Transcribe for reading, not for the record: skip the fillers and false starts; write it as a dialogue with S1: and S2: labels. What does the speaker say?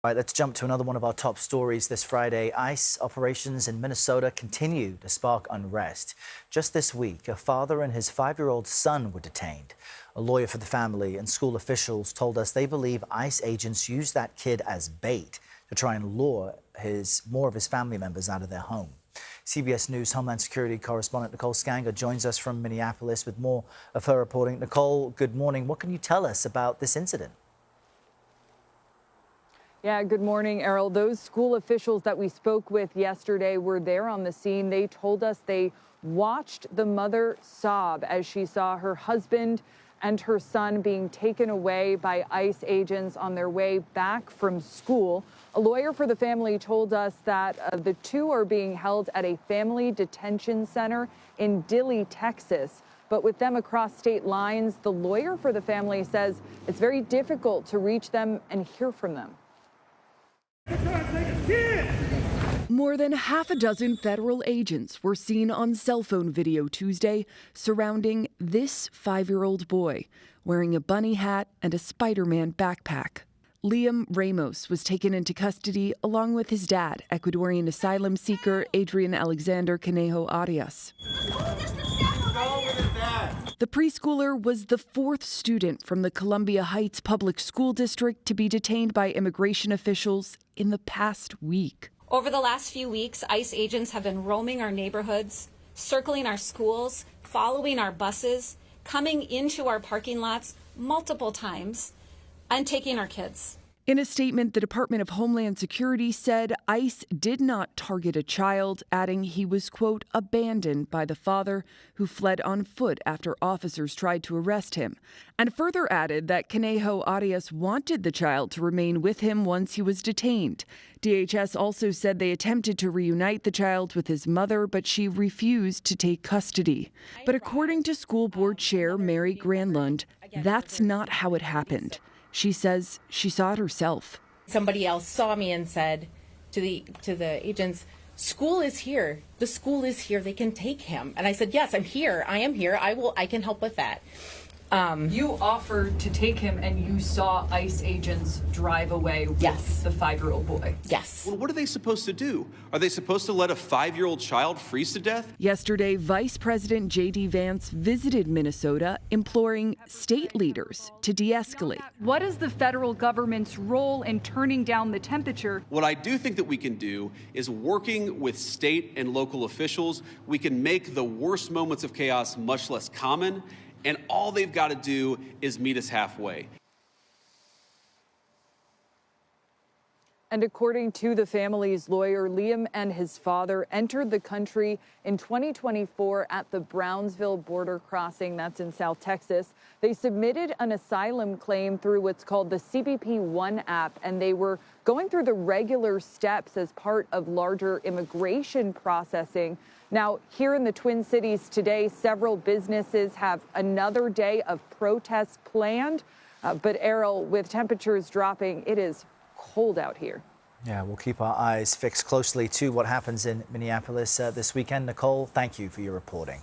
S1: All right, let's jump to another one of our top stories this Friday. ICE operations in Minnesota continue to spark unrest. Just this week, a father and his 5-year-old son were detained. A lawyer for the family and school officials told us they believe ICE agents used that kid as bait to try and lure more of his family members out of their home. CBS News Homeland Security correspondent Nicole Sganga joins us from Minneapolis with more of her reporting. Nicole, good morning. What can you tell us about this incident?
S2: Yeah, good morning, Errol. Those school officials that we spoke with yesterday were there on the scene. They told us they watched the mother sob as she saw her husband and her son being taken away by ICE agents on their way back from school. A lawyer for the family told us that the two are being held at a family detention center in Dilley, Texas. But with them across state lines, the lawyer for the family says it's very difficult to reach them and hear from them.
S3: More than half a dozen federal agents were seen on cell phone video Tuesday surrounding this 5-year-old boy wearing a bunny hat and a Spider-Man backpack. Liam Ramos was taken into custody along with his dad, Ecuadorian asylum seeker Adrian Alexander Conejo Arias. The preschooler was the 4th student from the Columbia Heights Public School District to be detained by immigration officials in the past week.
S4: Over the last few weeks, ICE agents have been roaming our neighborhoods, circling our schools, following our buses, coming into our parking lots multiple times, and taking our kids.
S3: In a statement, the Department of Homeland Security said ICE did not target a child, adding he was, quote, abandoned by the father who fled on foot after officers tried to arrest him, and further added that Conejo Arias wanted the child to remain with him once he was detained. DHS also said they attempted to reunite the child with his mother, but she refused to take custody. But according to school board chair Mary Granlund, that's not how it happened. She says she saw it herself.
S5: Somebody else saw me and said to the agents, "School is here. The school is here. They can take him." And I said, "Yes, I'm here. I am here. I can help with that."
S2: You offered to take him, and you saw ICE agents drive away with the 5-year-old boy.
S5: Yes.
S6: Well, what are they supposed to do? Are they supposed to let a 5-year-old child freeze to death?
S3: Yesterday, Vice President J.D. Vance visited Minnesota, imploring state leaders to de-escalate.
S7: What is the federal government's role in turning down the temperature?
S6: What I do think that we can do is working with state and local officials, we can make the worst moments of chaos much less common. And all they've got to do is meet us halfway.
S2: And according to the family's lawyer, Liam and his father entered the country in 2024 at the Brownsville border crossing. That's in South Texas. They submitted an asylum claim through what's called the CBP One app, and they were going through the regular steps as part of larger immigration processing. Now, here in the Twin Cities today, several businesses have another day of protests planned. But Errol, with temperatures dropping, it is cold out here.
S1: Yeah, we'll keep our eyes fixed closely to what happens in Minneapolis this weekend. Nicole, thank you for your reporting.